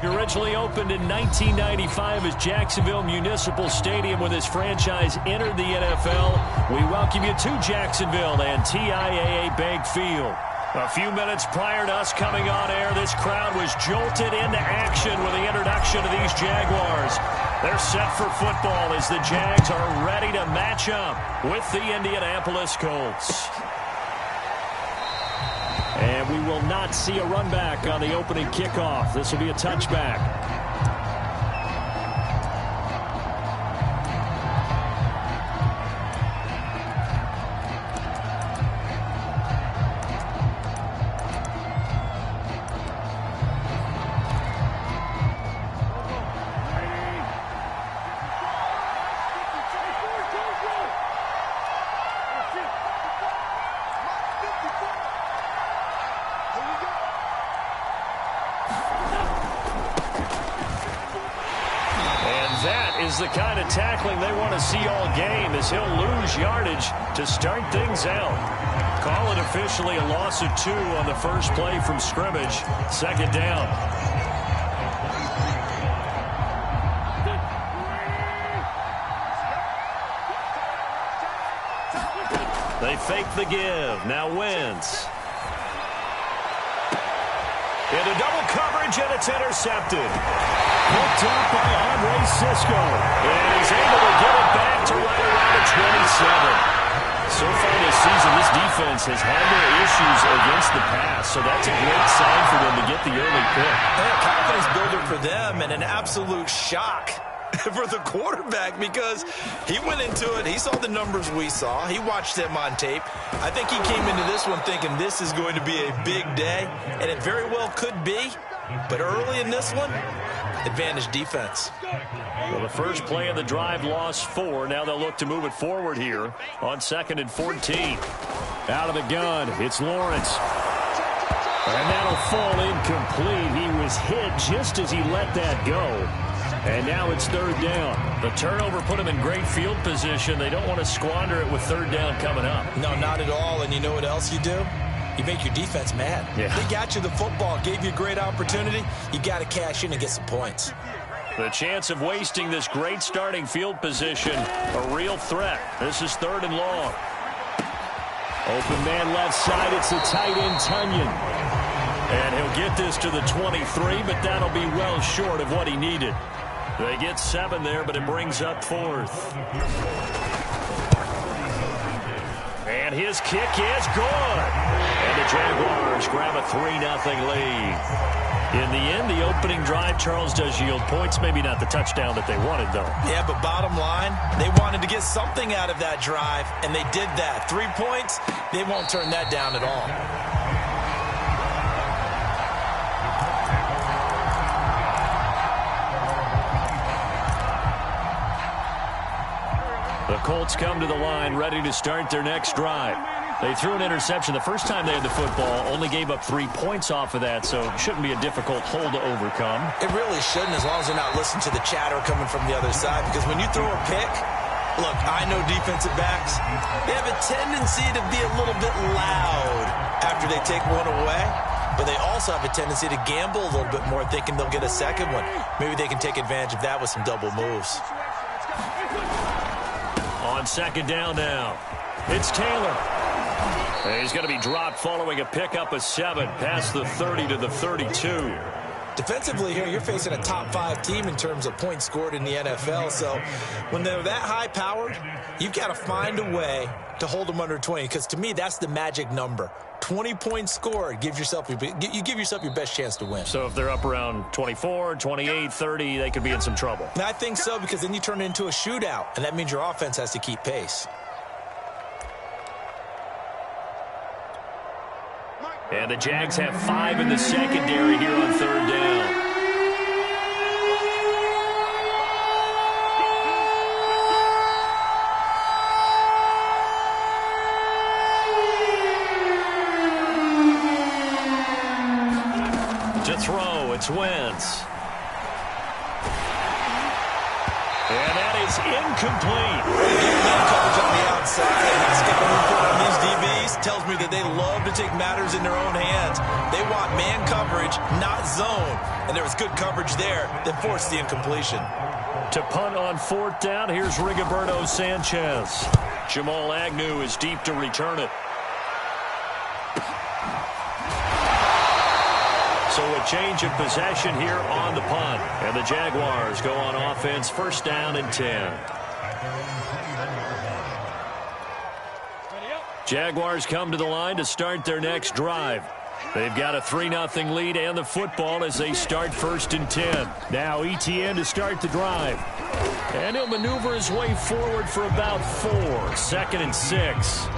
Originally opened in 1995 as Jacksonville Municipal Stadium when this franchise entered the NFL. We welcome you to Jacksonville and TIAA Bank Field. A few minutes prior to us coming on air, this crowd was jolted into action with the introduction of these Jaguars. They're set for football as the Jags are ready to match up with the Indianapolis Colts. And we will not see a run back on the opening kickoff. This will be a touchback. The kind of tackling they want to see all game as he'll lose yardage to start things out. Call it officially a loss of 2 on the first play from scrimmage. Second down. They fake the give. Now Wentz. Into double coverage, and it's intercepted. Picked up by Andre Cisco. And he's able to get it back to right around the 27. So far this season, this defense has had their issues against the pass. So that's a great sign for them to get the early pick. A confidence builder for them and an absolute shock for the quarterback because he went into it. He saw the numbers we saw. He watched them on tape. I think he came into this one thinking this is going to be a big day, and it very well could be. But early in this one, advantage defense. Well, the first play of the drive lost 4. Now they'll look to move it forward here on 2nd and 14. Out of the gun, it's Lawrence. And that'll fall incomplete. He was hit just as he let that go. And now it's 3rd down. The turnover put him in great field position. They don't want to squander it with 3rd down coming up. No, not at all. And you know what else you do? You make your defense mad. Yeah. They got you the football, gave you a great opportunity. You got to cash in and get some points. The chance of wasting this great starting field position, a real threat. This is 3rd and long. Open man left side. It's the tight end, Tunyon. And he'll get this to the 23, but that'll be well short of what he needed. They get 7 there, but it brings up 4th. And his kick is good. And the Jaguars grab a 3-0 lead. In the end, the opening drive, Charles, does yield points. Maybe not the touchdown that they wanted, though. Yeah, but bottom line, they wanted to get something out of that drive, and they did that. 3 points, they won't turn that down at all. The Colts come to the line ready to start their next drive. They threw an interception the first time they had the football, only gave up 3 points off of that, so it shouldn't be a difficult hole to overcome. It really shouldn't, as long as they're not listening to the chatter coming from the other side, because when you throw a pick, look, I know defensive backs, they have a tendency to be a little bit loud after they take one away, but they also have a tendency to gamble a little bit more, thinking they'll get a second one. Maybe they can take advantage of that with some double moves. On 2nd down now, it's Taylor. And he's going to be dropped following a pickup of 7 past the 30 to the 32. Defensively here, you're facing a top-5 team in terms of points scored in the NFL. So when they're that high-powered, you've got to find a way to hold them under 20. Because to me, that's the magic number. 20 points scored, you give yourself your best chance to win. So if they're up around 24, 28, 30, they could be in some trouble. And I think so, because then you turn it into a shootout, and that means your offense has to keep pace. And the Jags have 5 in the secondary here on 3rd down. To throw, it's Wentz. And that is incomplete. Man coverage on the outside. Scouting report on these DBs tells me me that they love to take matters in their own hands. They want man coverage, not zone. And there was good coverage there that forced the incompletion. To punt on 4th down, here's Rigoberto Sanchez. Jamal Agnew is deep to return it. So a change of possession here on the punt. And the Jaguars go on offense, 1st down and 10. Jaguars come to the line to start their next drive. They've got a 3-0 lead and the football as they start 1st and 10. Now Etienne to start the drive. And he'll maneuver his way forward for about 4. 2nd and 6.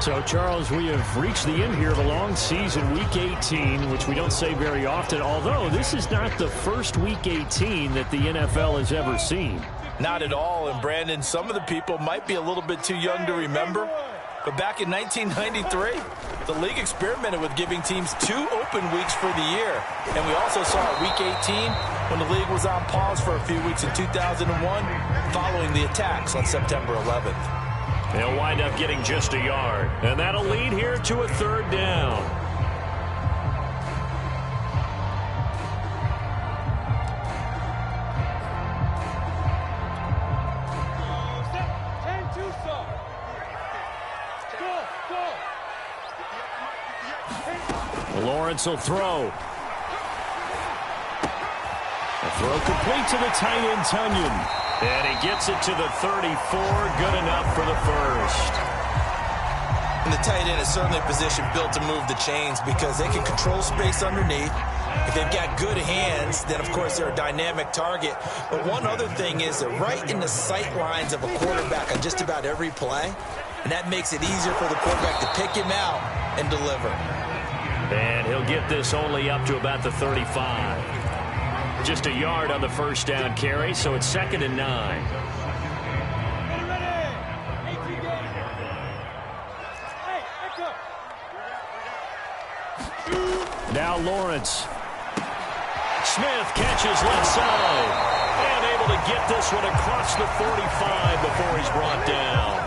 So, Charles, we have reached the end here of a long season, Week 18, which we don't say very often, although this is not the first Week 18 that the NFL has ever seen. Not at all, and Brandon, some of the people might be a little bit too young to remember, but back in 1993, the league experimented with giving teams 2 open weeks for the year. And we also saw Week 18 when the league was on pause for a few weeks in 2001 following the attacks on September 11th. They'll wind up getting just a yard. And that'll lead here to a 3rd down. Lawrence will throw. A throw complete to the tight end, Tunyon. And he gets it to the 34. Good enough for the 1st. And the tight end is certainly a position built to move the chains because they can control space underneath. If they've got good hands, then, of course, they're a dynamic target. But one other thing is they're right in the sight lines of a quarterback on just about every play. And that makes it easier for the quarterback to pick him out and deliver. And he'll get this only up to about the 35. Just a yard on the 1st down carry, so it's 2nd and 9. Now Lawrence. Smith catches left side. And able to get this one across the 45 before he's brought down.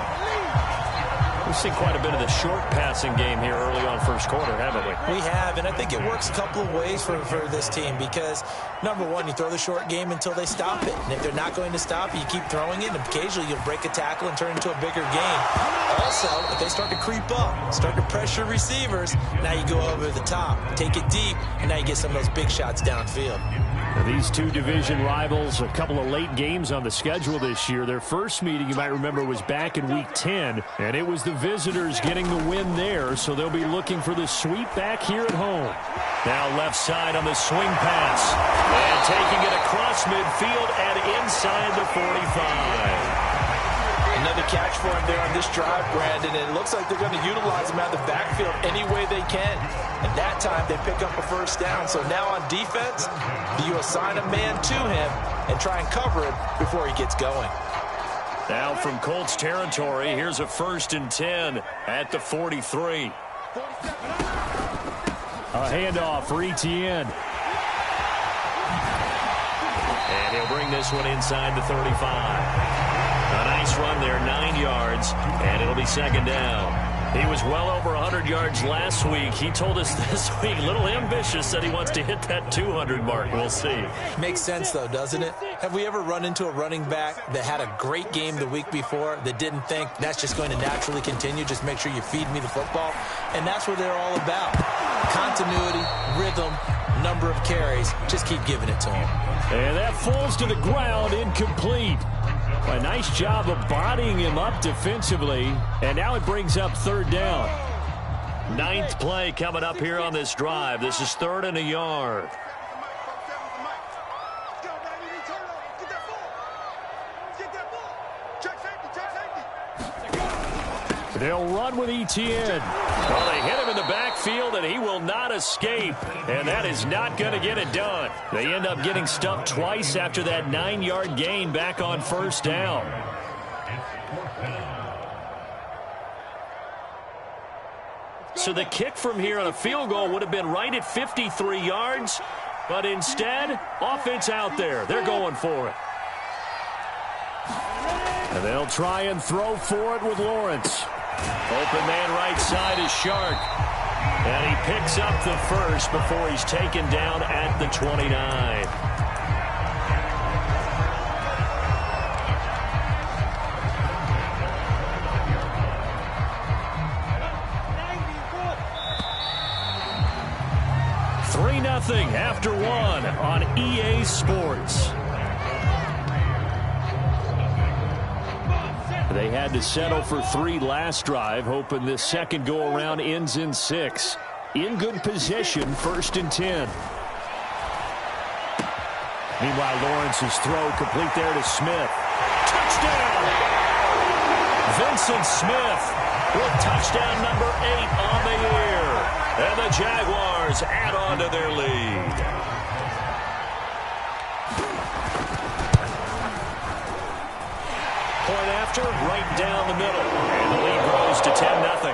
We've seen quite a bit of the short passing game here early on 1st quarter, haven't we? We have, and I think it works a couple of ways for this team because, number one, you throw the short game until they stop it. And if they're not going to stop it, you keep throwing it, and occasionally you'll break a tackle and turn it into a bigger game. Also, if they start to creep up, start to pressure receivers, now you go over the top, take it deep, and now you get some of those big shots downfield. These two division rivals, a couple of late games on the schedule this year. Their first meeting, you might remember, was back in Week 10, and it was the visitors getting the win there, so they'll be looking for the sweep back here at home. Now left side on the swing pass, and taking it across midfield and inside the 45. Another catch for him there on this drive, Brandon, and it looks like they're going to utilize him out of the backfield any way they can. And that time they pick up a 1st down. So now on defense, you assign a man to him and try and cover him before he gets going. Now from Colts territory, here's a 1st and 10 at the 43. A handoff for Etienne. And he'll bring this one inside the 35. A nice run there, 9 yards, and it'll be 2nd down. He was well over 100 yards last week. He told us this week, a little ambitious, said he wants to hit that 200 mark. We'll see. Makes sense, though, doesn't it? Have we ever run into a running back that had a great game the week before that didn't think that's just going to naturally continue? Just make sure you feed me the football. And that's what they're all about. Continuity, rhythm, number of carries. Just keep giving it to him. And that falls to the ground, incomplete. A nice job of bodying him up defensively, and now it brings up 3rd down. 9th play coming up here on this drive. This is 3rd and a yard. They'll run with Etienne. Well, they hit him in the backfield, and he will not escape. And that is not going to get it done. They end up getting stuffed twice after that 9-yard gain back on 1st down. So the kick from here on a field goal would have been right at 53 yards. But instead, offense out there. They're going for it. And they'll try and throw for it with Lawrence. Open man right side is Shark. And he picks up the first before he's taken down at the 29. Nothing after one on EA Sports. They had to settle for 3 last drive, hoping this second go-around ends in 6. In good position, 1st and 10. Meanwhile, Lawrence's throw complete there to Smith. Touchdown! Vincent Smith with touchdown number 8 on the year. And the Jaguars add on to their lead. Point after, right down the middle. And the lead grows to 10-0.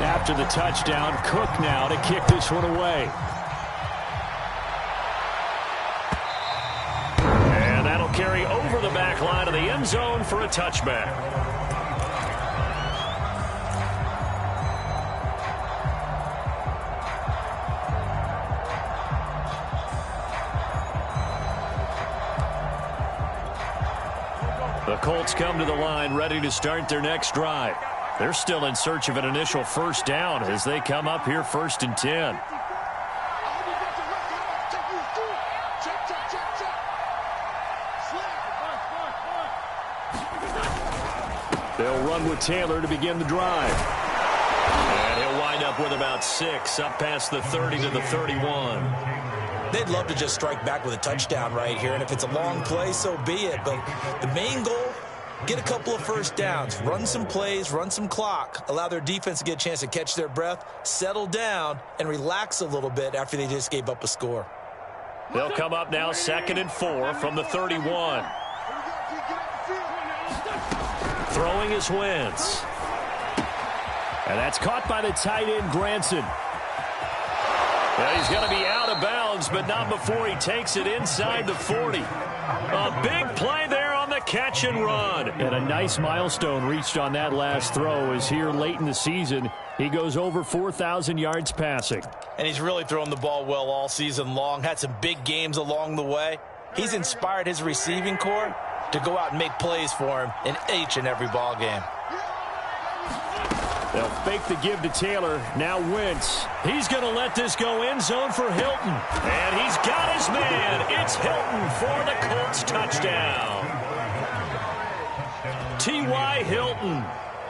After the touchdown, Cook now to kick this one away. Carry over the back line of the end zone for a touchback. The Colts come to the line ready to start their next drive. They're still in search of an initial first down as they come up here 1st and 10. They'll run with Taylor to begin the drive. And he'll wind up with about 6, up past the 30 to the 31. They'd love to just strike back with a touchdown right here, and if it's a long play, so be it. But the main goal, get a couple of first downs, run some plays, run some clock, allow their defense to get a chance to catch their breath, settle down, and relax a little bit after they just gave up a score. They'll come up now 2nd and 4 from the 31. Throwing is Wentz. And that's caught by the tight end, Granson. Well, he's going to be out of bounds, but not before he takes it inside the 40. A big play there on the catch and run. And a nice milestone reached on that last throw as here late in the season, he goes over 4,000 yards passing. And he's really thrown the ball well all season long. Had some big games along the way. He's inspired his receiving corps to go out and make plays for him in each and every ball game. They'll fake the give to Taylor. Now Wentz. He's going to let this go end zone for Hilton. And he's got his man. It's Hilton for the Colts touchdown. T.Y. Hilton.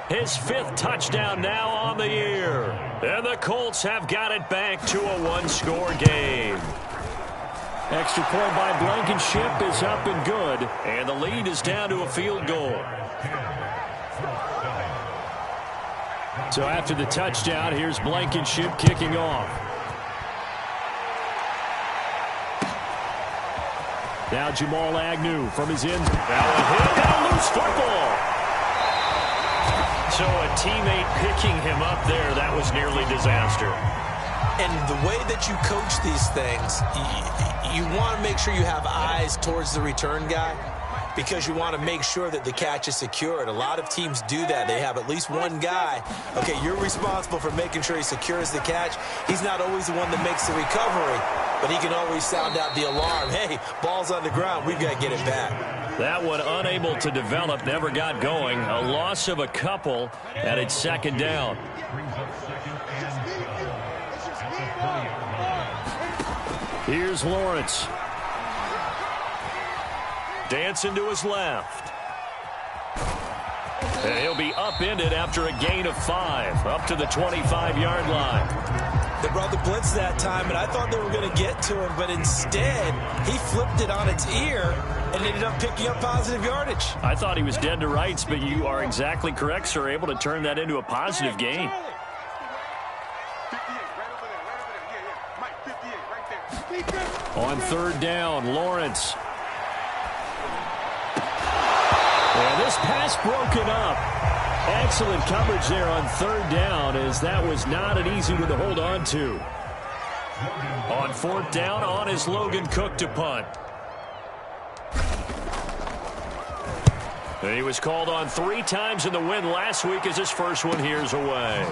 His 5th touchdown now on the year. And the Colts have got it back to a 1-score game. Extra point by Blankenship is up and good. And the lead is down to a field goal. So after the touchdown, here's Blankenship kicking off. Now Jamal Agnew from his end. Now a hit and a loose football. So a teammate picking him up there, that was nearly disaster. And the way that you coach these things, you want to make sure you have eyes towards the return guy because you want to make sure that the catch is secured. A lot of teams do that. They have at least one guy. Okay, you're responsible for making sure he secures the catch. He's not always the one that makes the recovery, but he can always sound out the alarm. Hey, ball's on the ground. We've got to get it back. That one unable to develop, never got going. A loss of a couple, and it's 2nd down. Here's Lawrence. Dancing to his left. And he'll be upended after a gain of 5, up to the 25-yard line. They brought the blitz that time, and I thought they were going to get to him, but instead, he flipped it on its ear and ended up picking up positive yardage. I thought he was dead to rights, but you are exactly correct, sir, able to turn that into a positive gain. On 3rd down, Lawrence. And this pass broken up. Excellent coverage there on 3rd down, as that was not an easy one to hold on to. On 4th down, on is Logan Cook to punt. He was called on 3 times in the win last week as his first one here's away.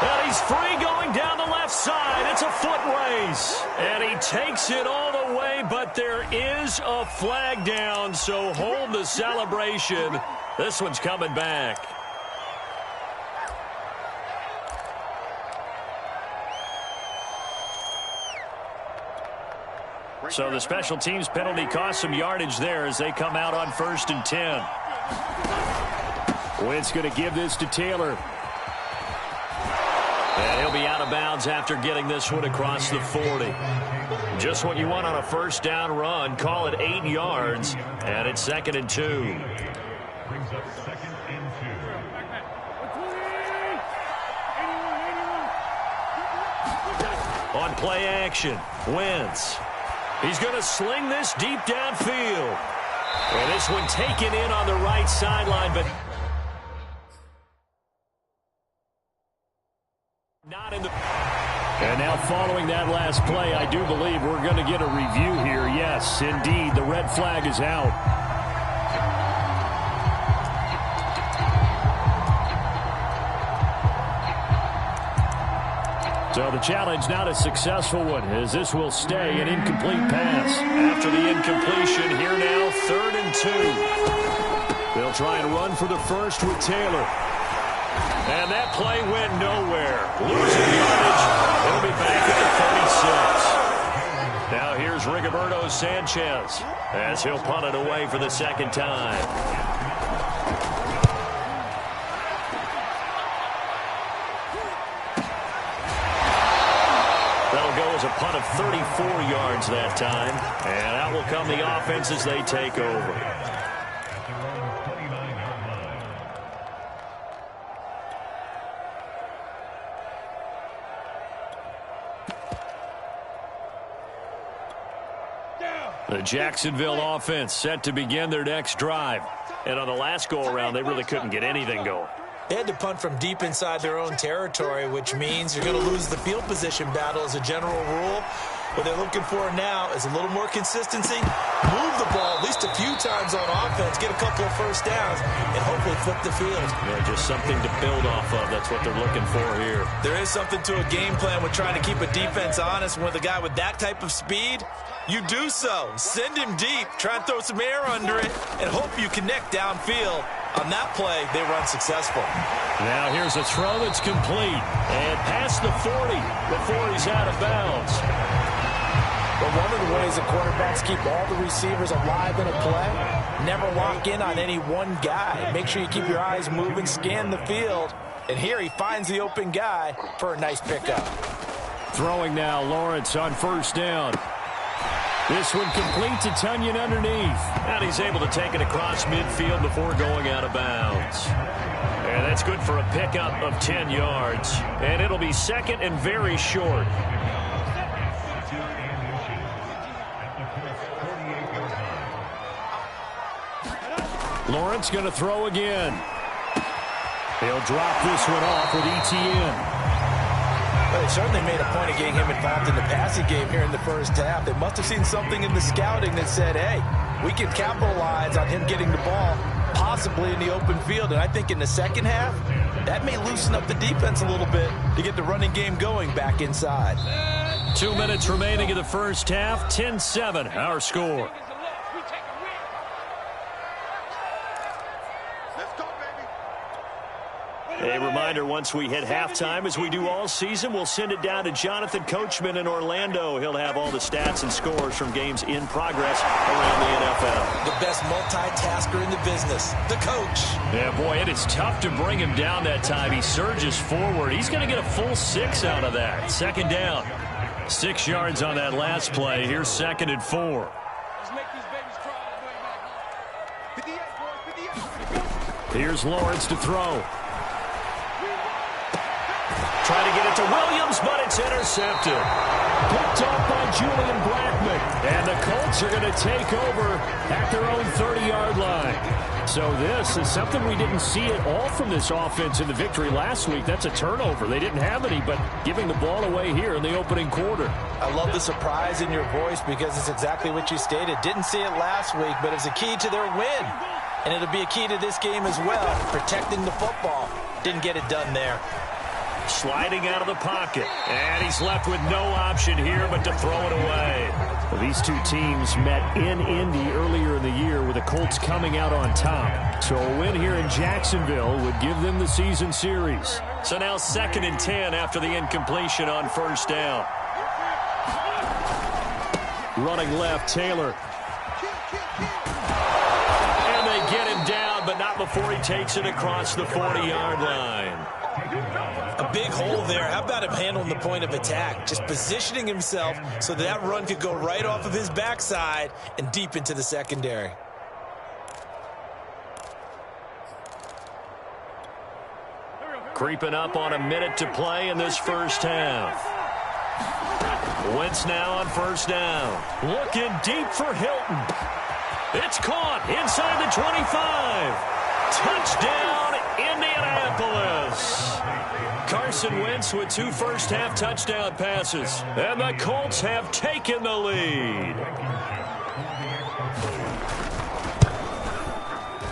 And he's free going down the left side. It's a foot race. And he takes it all the way, but there is a flag down, so hold the celebration. This one's coming back. So the special teams penalty cost some yardage there as they come out on 1st and 10. Wentz going to give this to Taylor. And he'll be out of bounds after getting this one across the 40. Just what you want on a first down run. Call it 8 yards. And it's 2nd and 2. Brings up 2nd and 2. On play action, Wentz. He's going to sling this deep downfield. And this one taken in on the right sideline, but not in the... And now following that last play, I do believe we're going to get a review here. Yes, indeed, the red flag is out. So the challenge not a successful one, as this will stay an incomplete pass. After the incompletion, here now, 3rd and 2. They'll try and run for the first with Taylor. And that play went nowhere. Losing yardage. It'll be back at the 36. Now here's Rigoberto Sanchez as he'll punt it away for the 2nd time. A punt of 34 yards that time. And out will come the offense as they take over. The Jacksonville offense set to begin their next drive. And on the last go-around, they really couldn't get anything going. They had to punt from deep inside their own territory, which means you're going to lose the field position battle as a general rule. What they're looking for now is a little more consistency, move the ball at least a few times on offense, get a couple of first downs, and hopefully flip the field. Yeah, just something to build off of. That's what they're looking for here. There is something to a game plan with trying to keep a defense honest. With a guy with that type of speed, you do so. Send him deep, try and throw some air under it, and hope you connect downfield. On that play, they were unsuccessful. Now here's a throw that's complete. And past the 40 before he's out of bounds. But one of the ways that quarterbacks keep all the receivers alive in a play, never lock in on any one guy. Make sure you keep your eyes moving, scan the field. And here he finds the open guy for a nice pickup. Throwing now, Lawrence on 1st down. This one complete to Tunyon underneath. And he's able to take it across midfield before going out of bounds. And that's good for a pickup of 10 yards. And it'll be 2nd and very short. Lawrence going to throw again. He'll drop this one off with ETN. But they certainly made a point of getting him involved in the passing game here in the first half. They must have seen something in the scouting that said, hey, we can capitalize on him getting the ball, possibly in the open field. And I think in the second half, that may loosen up the defense a little bit to get the running game going back inside. 2 minutes remaining in the first half, 10-7, our score. A reminder, once we hit halftime, as we do all season, we'll send it down to Jonathan Coachman in Orlando. He'll have all the stats and scores from games in progress around the NFL. The best multitasker in the business, the coach. Yeah, boy, it is tough to bring him down that time. He surges forward. He's going to get a full 6 out of that. 2nd down. 6 yards on that last play. Here's 2nd and 4. Here's Lawrence to throw. Trying to get it to Williams, but it's intercepted. Picked off by Julian Blackmon. And the Colts are going to take over at their own 30-yard line. So this is something we didn't see at all from this offense in the victory last week. That's a turnover. They didn't have any, but giving the ball away here in the opening quarter. I love the surprise in your voice because it's exactly what you stated. Didn't see it last week, but it's a key to their win. And it'll be a key to this game as well, protecting the football. Didn't get it done there. Sliding out of the pocket. And he's left with no option here but to throw it away. Well, these two teams met in Indy earlier in the year with the Colts coming out on top. So a win here in Jacksonville would give them the season series. So now 2nd and 10 after the incompletion on first down. Running left, Taylor. And they get him down, but not before he takes it across the 40-yard line. A big hole there. How about him handling the point of attack? Just positioning himself so that run could go right off of his backside and deep into the secondary. Creeping up on a minute to play in this first half. Wentz now on first down. Looking deep for Hilton. It's caught inside the 25. Touchdown, Indianapolis. Carson Wentz with 2 first-half touchdown passes. And the Colts have taken the lead.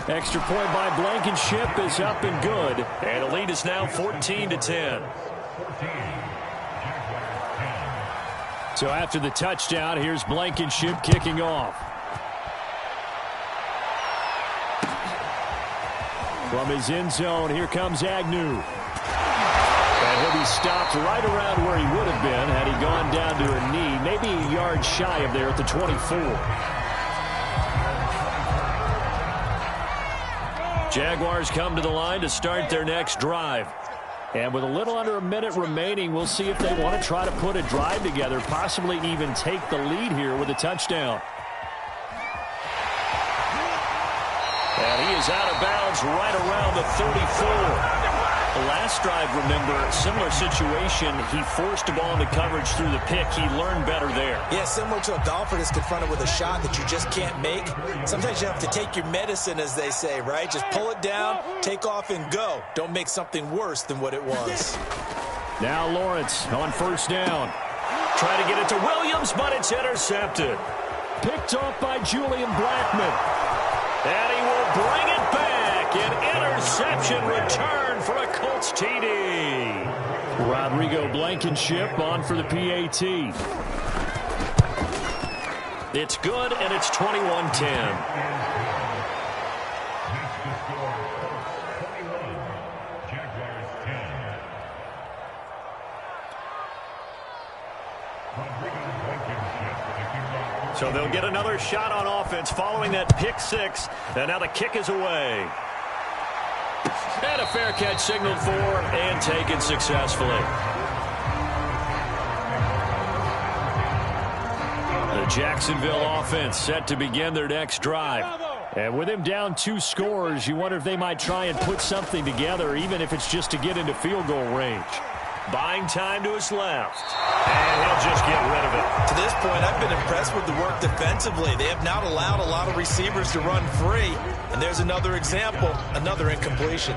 Extra point by Blankenship is up and good. And the lead is now 14-10. So after the touchdown, here's Blankenship kicking off. From his end zone, here comes Agnew. And he'll be stopped right around where he would have been had he gone down to a knee, maybe a yard shy of there at the 24. Jaguars come to the line to start their next drive. And with a little under a minute remaining, we'll see if they want to try to put a drive together, possibly even take the lead here with a touchdown. And he is out of bounds right around the 34. The last drive, remember, similar situation. He forced the ball into coverage through the pick. He learned better there. Yeah, similar to a golfer that's confronted with a shot that you just can't make. Sometimes you have to take your medicine, as they say, right? Just pull it down, take off, and go. Don't make something worse than what it was. Now Lawrence on first down. Trying to get it to Williams, but it's intercepted. Picked off by Julian Blackmon. And he will bring it back. An interception return for a Colts TD. Rodrigo Blankenship on for the PAT. It's good, and it's 21-10. So they'll get another shot on offense following that pick six. And now the kick is away. And a fair catch signaled for and taken successfully. The Jacksonville offense set to begin their next drive. And with him down 2 scores, you wonder if they might try and put something together, even if it's just to get into field goal range. Buying time to his left. And he'll just get rid of it. To this point, I've been impressed with the work defensively. They have not allowed a lot of receivers to run free. And there's another example, another incompletion.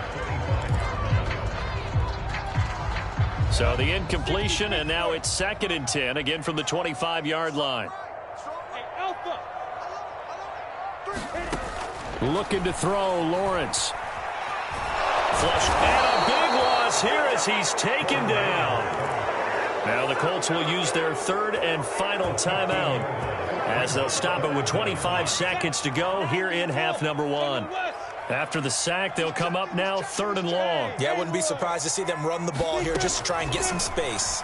So the incompletion, and now it's 2nd and 10, again from the 25-yard line. Looking to throw, Lawrence. Flush, and a big loss here as he's taken down. Now the Colts will use their 3rd and final timeout as they'll stop it with 25 seconds to go here in half number 1. After the sack, they'll come up now 3rd and long. Yeah, I wouldn't be surprised to see them run the ball here just to try and get some space.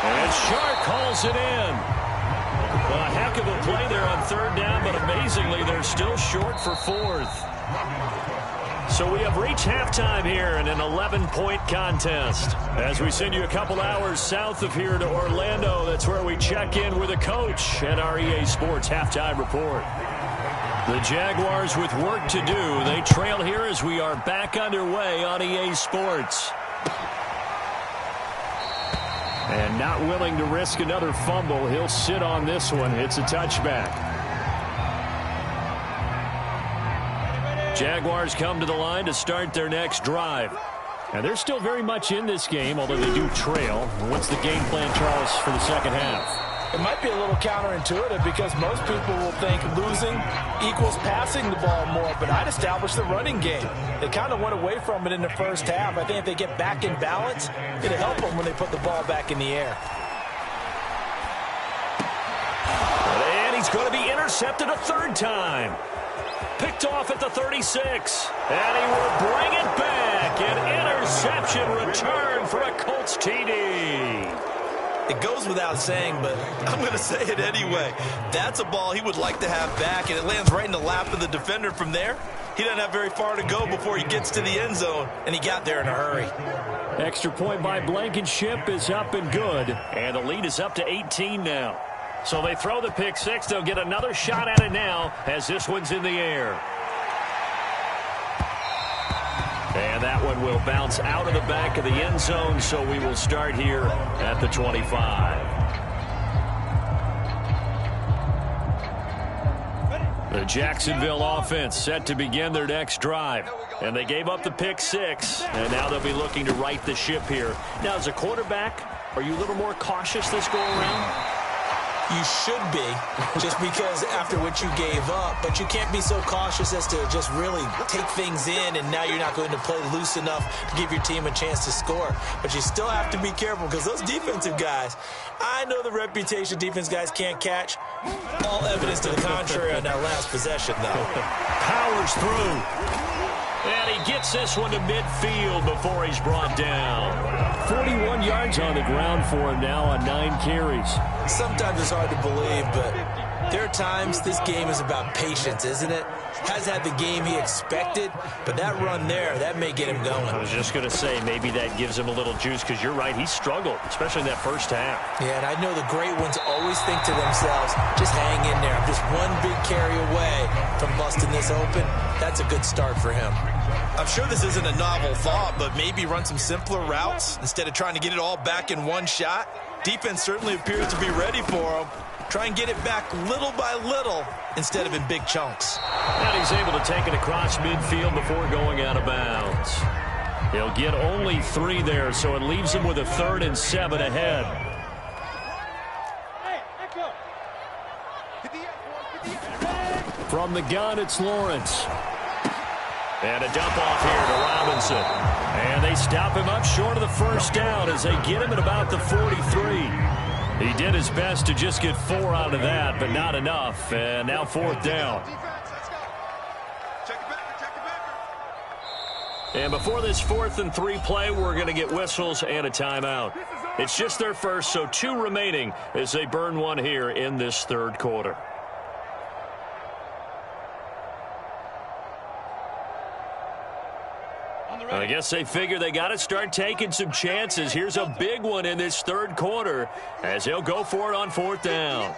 And Shark calls it in. Well, a heck of a play there on 3rd down, but amazingly, they're still short for 4th. So we have reached halftime here in an 11-point contest. As we send you a couple hours south of here to Orlando, that's where we check in with a coach at our EA Sports Halftime Report. The Jaguars with work to do. They trail here as we are back underway on EA Sports. And not willing to risk another fumble. He'll sit on this one. It's a touchback. Jaguars come to the line to start their next drive. And they're still very much in this game, although they do trail. What's the game plan, Charles, for the second half? It might be a little counterintuitive because most people will think losing equals passing the ball more, but I'd establish the running game. They kind of went away from it in the first half. I think if they get back in balance, it'll help them when they put the ball back in the air. And he's going to be intercepted a third time. Picked off at the 36. And he will bring it back. An interception return for a Colts TD. It goes without saying, but I'm going to say it anyway. That's a ball he would like to have back, and it lands right in the lap of the defender from there. He doesn't have very far to go before he gets to the end zone, and he got there in a hurry. Extra point by Blankenship is up and good, and the lead is up to 18 now. So they throw the pick six. They'll get another shot at it now as this one's in the air. And that one will bounce out of the back of the end zone, so we will start here at the 25. The Jacksonville offense set to begin their next drive. And they gave up the pick six, and now they'll be looking to right the ship here. Now, as a quarterback, are you a little more cautious this go-around? You should be, just because after what you gave up, but you can't be so cautious as to just really take things in, and now you're not going to play loose enough to give your team a chance to score. But you still have to be careful because those defensive guys, I know the reputation defense guys can't catch. All evidence to the contrary on that last possession, though. Powers through. And he gets this one to midfield before he's brought down. 41 yards on the ground for him now on 9 carries. Sometimes it's hard to believe, but there are times this game is about patience, isn't it? Has had the game he expected, but that run there, that may get him going. I was just going to say, maybe that gives him a little juice, because you're right, he struggled, especially in that first half. Yeah, and I know the great ones always think to themselves, just hang in there. I'm just one big carry away from busting this open. That's a good start for him. I'm sure this isn't a novel thought, but maybe run some simpler routes instead of trying to get it all back in one shot. Defense certainly appears to be ready for him. Try and get it back little by little instead of in big chunks. And he's able to take it across midfield before going out of bounds. He'll get only 3 there, so it leaves him with a 3rd and 7 ahead. From the gun, it's Lawrence. And a dump off here to Robinson. And they stop him up short of the first down as they get him at about the 43. He did his best to just get 4 out of that, but not enough. And now 4th down. And before this 4th and 3 play, we're going to get whistles and a timeout. It's just their first, so 2 remaining as they burn one here in this 3rd quarter. I guess they figure they got to start taking some chances. Here's a big one in this 3rd quarter as he'll go for it on 4th down.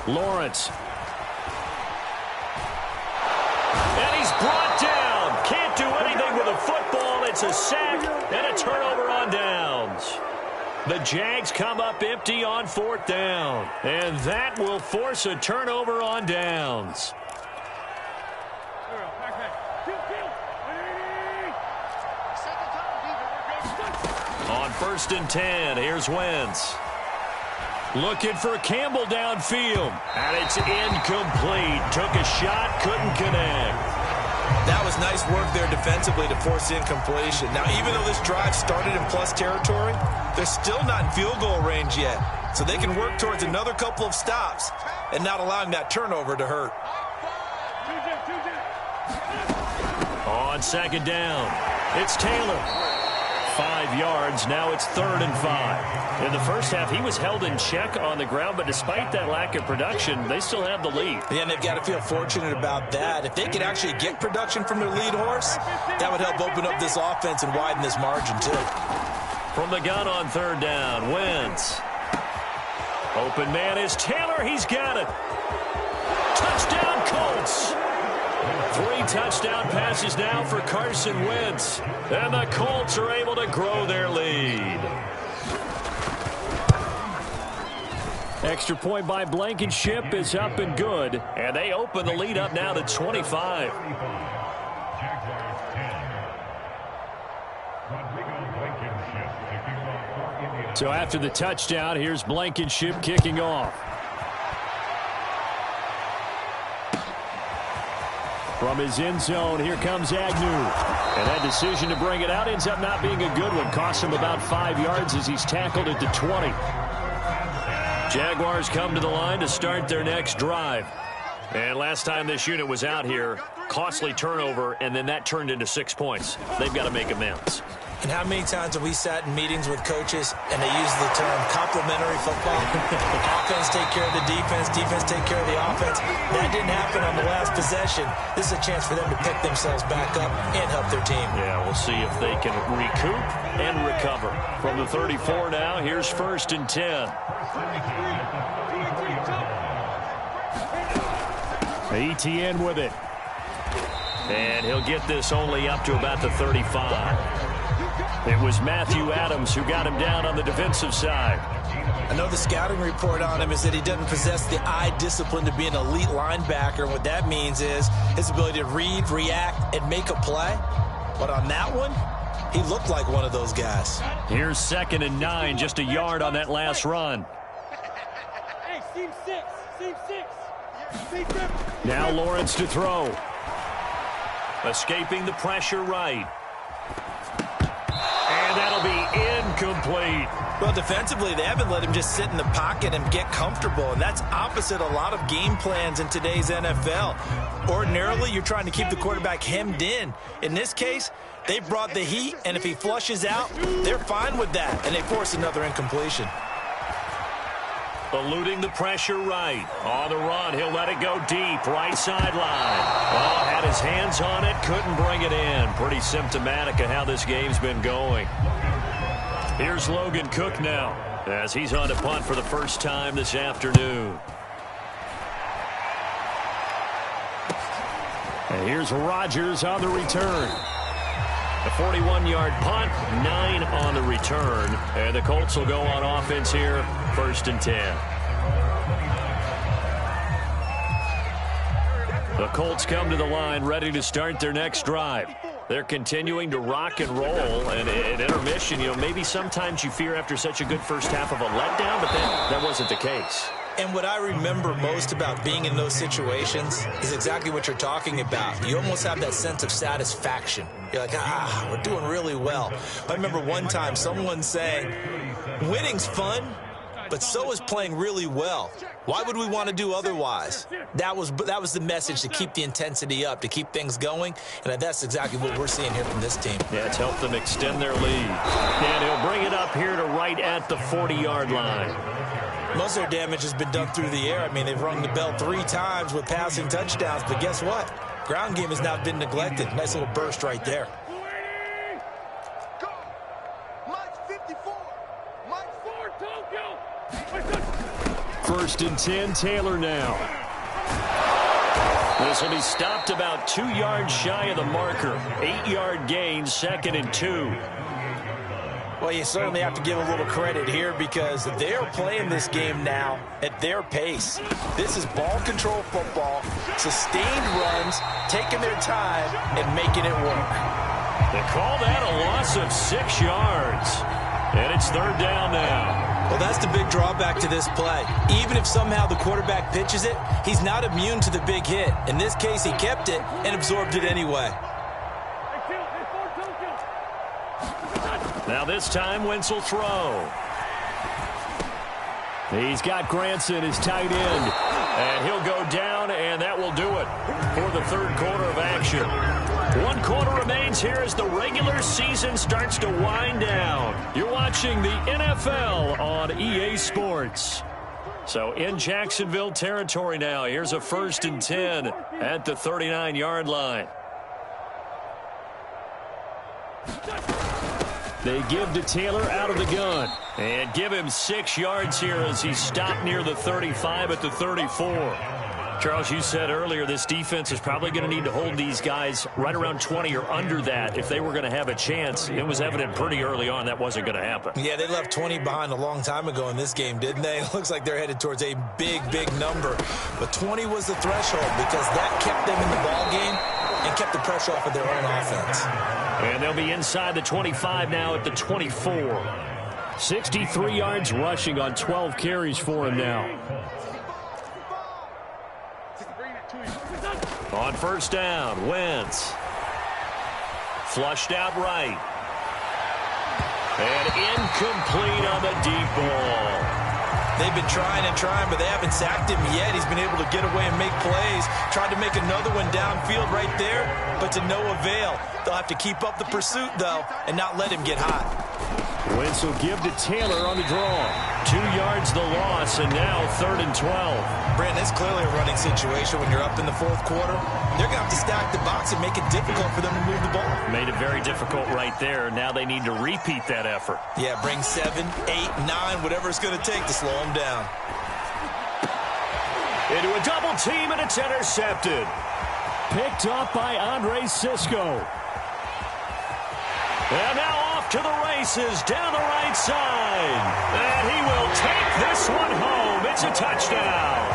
Lawrence. And he's brought down. Can't do anything with a football. It's a sack and a turnover on downs. The Jags come up empty on 4th down. And that will force a turnover on downs. On 1st and 10, here's Wentz. Looking for Campbell downfield. And it's incomplete. Took a shot, couldn't connect. That was nice work there defensively to force incompletion. Now, even though this drive started in plus territory, they're still not in field goal range yet. So they can work towards another couple of stops and not allowing that turnover to hurt. On 2nd down, it's Taylor. 5 yards. Now it's 3rd and 5. In the first half, he was held in check on the ground, but despite that lack of production, they still have the lead. Yeah, and they've got to feel fortunate about that. If they could actually get production from their lead horse, that would help open up this offense and widen this margin, too. From the gun on 3rd down, Wentz. A Open man is Taylor. He's got it. Touchdown, Colts. 3 touchdown passes now for Carson Wentz. And the Colts are able to grow their lead. Extra point by Blankenship is up and good. And they open the lead up now to 25. So after the touchdown, here's Blankenship kicking off. From his end zone, here comes Agnew. And that decision to bring it out ends up not being a good one. Costs him about 5 yards as he's tackled at the 20. Jaguars come to the line to start their next drive. And last time this unit was out here, costly turnover, and then that turned into 6 points. They've got to make amends. And how many times have we sat in meetings with coaches and they use the term complementary football? Offense take care of the defense, defense take care of the offense. That didn't happen on the last possession. This is a chance for them to pick themselves back up and help their team. Yeah, we'll see if they can recoup and recover. From the 34 now, here's 1st and 10. Etienne with it. And he'll get this only up to about the 35. It was Matthew Adams who got him down on the defensive side. I know the scouting report on him is that he doesn't possess the eye discipline to be an elite linebacker. And what that means is his ability to read, react, and make a play. But on that one, he looked like one of those guys. Here's 2nd and 9, just a yard on that last run. Hey, seam 6. Now Lawrence to throw. Escaping the pressure right. And that'll be incomplete. Well, defensively, they haven't let him just sit in the pocket and get comfortable, and that's opposite a lot of game plans in today's NFL. Ordinarily, you're trying to keep the quarterback hemmed in. In this case, they brought the heat, and if he flushes out, they're fine with that, and they force another incompletion. Eluding the pressure right. On the run, he'll let it go deep. Right sideline. Oh, had his hands on it, couldn't bring it in. Pretty symptomatic of how this game's been going. Here's Logan Cook now, as he's on to punt for the first time this afternoon. And here's Rodgers on the return. A 41-yard punt, 9 on the return. And the Colts will go on offense here, 1st and 10. The Colts come to the line ready to start their next drive. They're continuing to rock and roll, and at intermission, maybe sometimes you fear after such a good first half of a letdown, but that wasn't the case. And what I remember most about being in those situations is exactly what you're talking about. You almost have that sense of satisfaction. You're like, we're doing really well. I remember one time someone saying, winning's fun, but so is playing really well. Why would we want to do otherwise? That was the message, to keep the intensity up, to keep things going, and that's exactly what we're seeing here from this team. Yeah, it's helped them extend their lead. And he'll bring it up here to right at the 40-yard line. Most of their damage has been done through the air. I mean, they've rung the bell 3 times with passing touchdowns, but guess what? Ground game has now been neglected. Nice little burst right there. First and 10, Taylor now. This will be stopped about 2 yards shy of the marker. 8-yard gain, 2nd and 2. Well, you certainly have to give a little credit here because they're playing this game now at their pace. This is ball control football, sustained runs, taking their time, and making it work. They call that a loss of 6 yards. And it's 3rd down now. Well, that's the big drawback to this play. Even if somehow the quarterback pitches it, he's not immune to the big hit. In this case, he kept it and absorbed it anyway. Now this time, Wentz will throw. He's got Granson, his tight end. And he'll go down, and that will do it for the 3rd quarter of action. 1 quarter remains here as the regular season starts to wind down. You're watching the NFL on EA Sports. So in Jacksonville territory now, here's a 1st and 10 at the 39-yard line. They give to Taylor out of the gun. And give him 6 yards here as he stopped near the 35 at the 34. Charles, you said earlier this defense is probably going to need to hold these guys right around 20 or under that if they were going to have a chance. It was evident pretty early on that wasn't going to happen. Yeah, they left 20 behind a long time ago in this game, didn't they? It looks like they're headed towards a big, big number. But 20 was the threshold because that kept them in the ball game and kept the pressure off of their own offense. And they'll be inside the 25 now at the 24. 63 yards rushing on 12 carries for him now. On first down, Wentz. Flushed out right. And incomplete on the deep ball. They've been trying and trying, but they haven't sacked him yet. He's been able to get away and make plays. Tried to make another one downfield right there, but to no avail. They'll have to keep up the pursuit, though, and not let him get hot. Wentz will give to Taylor on the draw. 2 yards the loss, and now 3rd and 12. Brandon, it's clearly a running situation when you're up in the 4th quarter. They're going to have to stack the box and make it difficult for them to move the ball. Made it very difficult right there. Now they need to repeat that effort. Yeah, bring 7, 8, 9, whatever it's going to take to slow them down. Into a double team, and it's intercepted. Picked up by Andre Sisco. And now off to the races down the right side. And he will take this one home. It's a touchdown.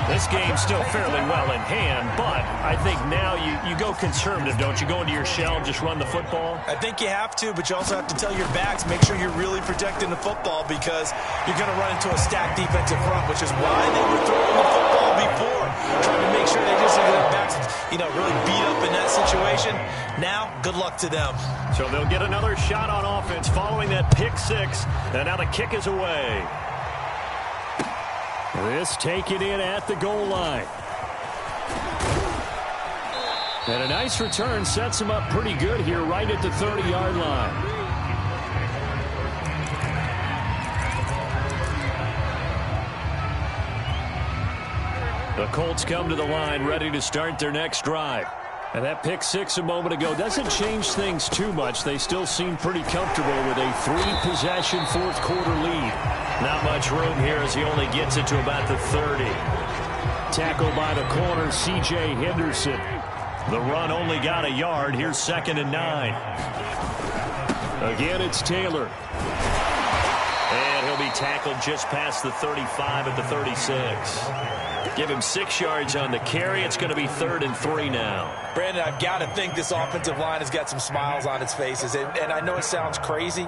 This game's still fairly well in hand, but I think now you go conservative, don't you? Go into your shell and just run the football? I think you have to, but you also have to tell your backs, make sure you're really protecting the football because you're going to run into a stacked defensive front, which is why they were throwing the football before, trying to make sure they just have their backs, really beat up in that situation. Now, good luck to them. So they'll get another shot on offense following that pick 6, and now the kick is away. This taken in at the goal line. And a nice return sets him up pretty good here right at the 30-yard line. The Colts come to the line ready to start their next drive. And that pick 6 a moment ago doesn't change things too much. They still seem pretty comfortable with a 3-possession 4th quarter lead. Not much room here as he only gets it to about the 30. Tackled by the corner, C.J. Henderson. The run only got a yard. Here's 2nd and 9. Again, it's Taylor. And he'll be tackled just past the 35 at the 36. Give him 6 yards on the carry. It's going to be 3rd and 3 now. Brandon, I've got to think this offensive line has got some smiles on its faces. And I know it sounds crazy,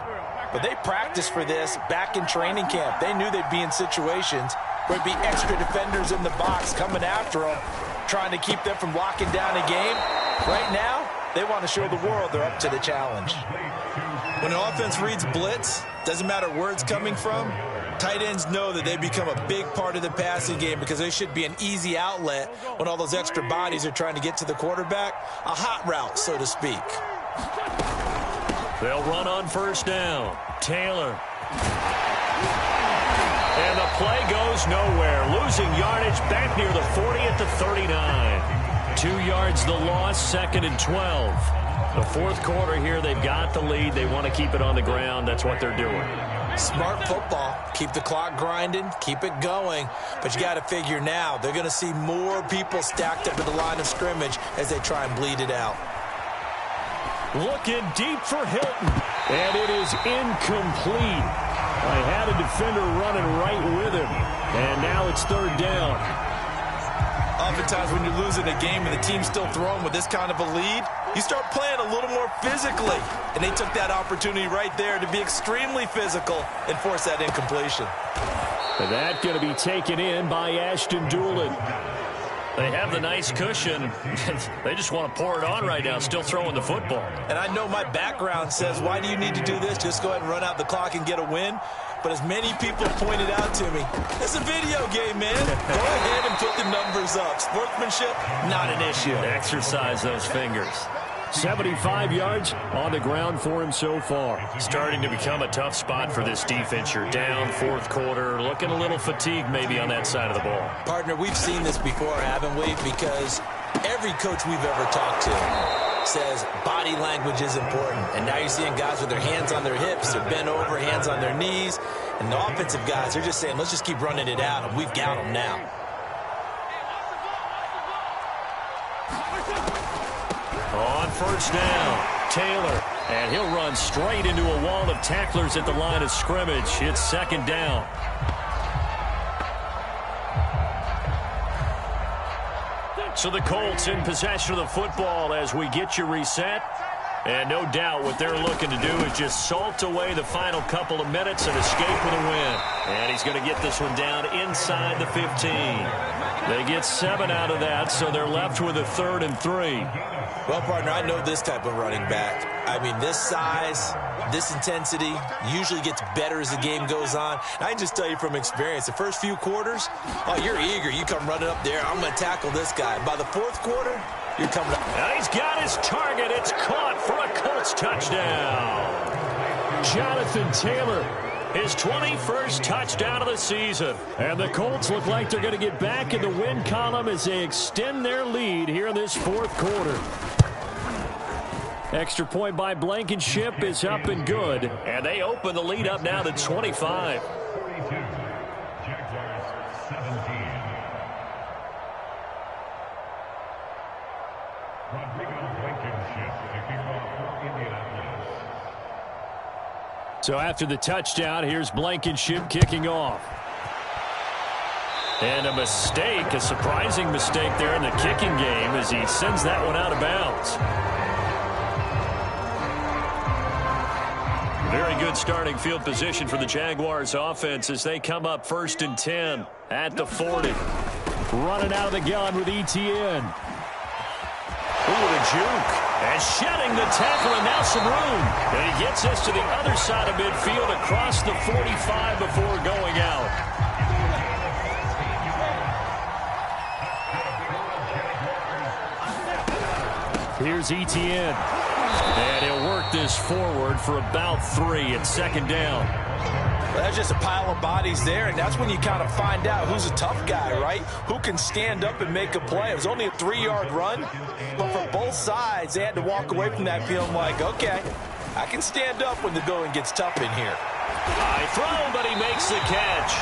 but they practiced for this back in training camp. They knew they'd be in situations where there'd be extra defenders in the box coming after them, trying to keep them from locking down a game. Right now, they want to show the world they're up to the challenge. When an offense reads blitz, doesn't matter where it's coming from, tight ends know that they become a big part of the passing game because they should be an easy outlet when all those extra bodies are trying to get to the quarterback. A hot route, so to speak. They'll run on first down. Taylor. And the play goes nowhere. Losing yardage back near the 40 at the 39. 2 yards the loss, 2nd and 12. The 4th quarter here, they've got the lead. They want to keep it on the ground. That's what they're doing. Smart football. Keep the clock grinding. Keep it going. But you got to figure now, they're going to see more people stacked up at the line of scrimmage as they try and bleed it out. Looking deep for Hilton. And it is incomplete. I had a defender running right with him. And now it's 3rd down. Oftentimes when you're losing a game and the team's still throwing with this kind of a lead, you start playing a little more physically. And they took that opportunity right there to be extremely physical and force that incompletion. And that going to be taken in by Ashton Doolin. They have the nice cushion. They just want to pour it on right now, still throwing the football. And I know my background says, why do you need to do this? Just go ahead and run out the clock and get a win. But as many people pointed out to me, it's a video game, man. Go ahead and put the numbers up. Sportsmanship, not an issue. Exercise those fingers. 75 yards on the ground for him so far. Starting to become a tough spot for this defense. You're down 4th quarter, looking a little fatigued maybe on that side of the ball. Partner, we've seen this before, haven't we? Because every coach we've ever talked to says body language is important. And now you're seeing guys with their hands on their hips, they're bent over, hands on their knees. And the offensive guys, they're just saying, let's just keep running it out, and we've got them now. On first down, Taylor. And he'll run straight into a wall of tacklers at the line of scrimmage. It's second down. So the Colts in possession of the football as we get you reset. And no doubt what they're looking to do is just salt away the final couple of minutes and escape with a win. And he's going to get this one down inside the 15. They get 7 out of that, so they're left with a 3rd and 3. Well, partner, I know this type of running back. I mean, this size, this intensity usually gets better as the game goes on. And I can just tell you from experience, the first few quarters, oh, you're eager. You come running up there, I'm going to tackle this guy. By the 4th quarter, you're coming up. And he's got his target. It's caught for a Colts touchdown. Jonathan Taylor, his 21st touchdown of the season. And the Colts look like they're going to get back in the win column as they extend their lead here in this 4th quarter. Extra point by Blankenship is up and good. And they open the lead up now to 25. 42. Jaguars 17. So after the touchdown, here's Blankenship kicking off. And a mistake, a surprising mistake there in the kicking game as he sends that one out of bounds. Very good starting field position for the Jaguars offense as they come up 1st and 10 at the 40. Running out of the gun with Etienne. Ooh, what a juke. And shedding the tackle, and now some room. And he gets us to the other side of midfield across the 45 before going out. Here's Etienne. And he'll work this forward for about 3 at 2nd down. Well, that's just a pile of bodies there, and that's when you kind of find out who's a tough guy, right? Who can stand up and make a play. It was only a 3-yard run, but for both sides, they had to walk away from that feeling like, okay, I can stand up when the going gets tough in here. High throw, but he makes the catch.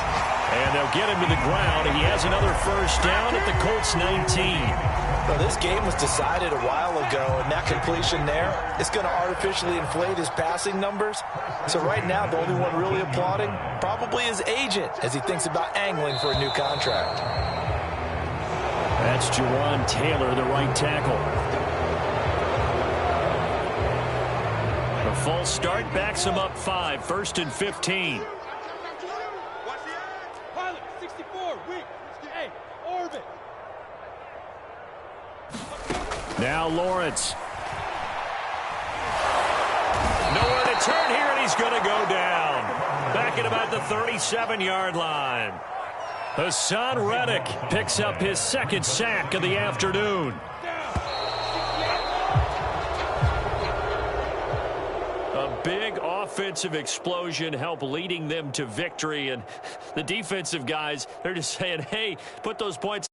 And they'll get him to the ground. He has another first down at the Colts 19. Well, this game was decided a while ago, and that completion there is going to artificially inflate his passing numbers. So right now, the only one really applauding probably his agent as he thinks about angling for a new contract. That's Jawan Taylor, the right tackle. A false start backs him up 5, 1st and 15. Pilot, 64, weak. Hey, orbit. Now Lawrence. Nowhere to turn here, and he's going to go down. Back at about the 37-yard line. Hassan Reddick picks up his 2nd sack of the afternoon. A big offensive explosion helped leading them to victory, and the defensive guys, they're just saying, hey, put those points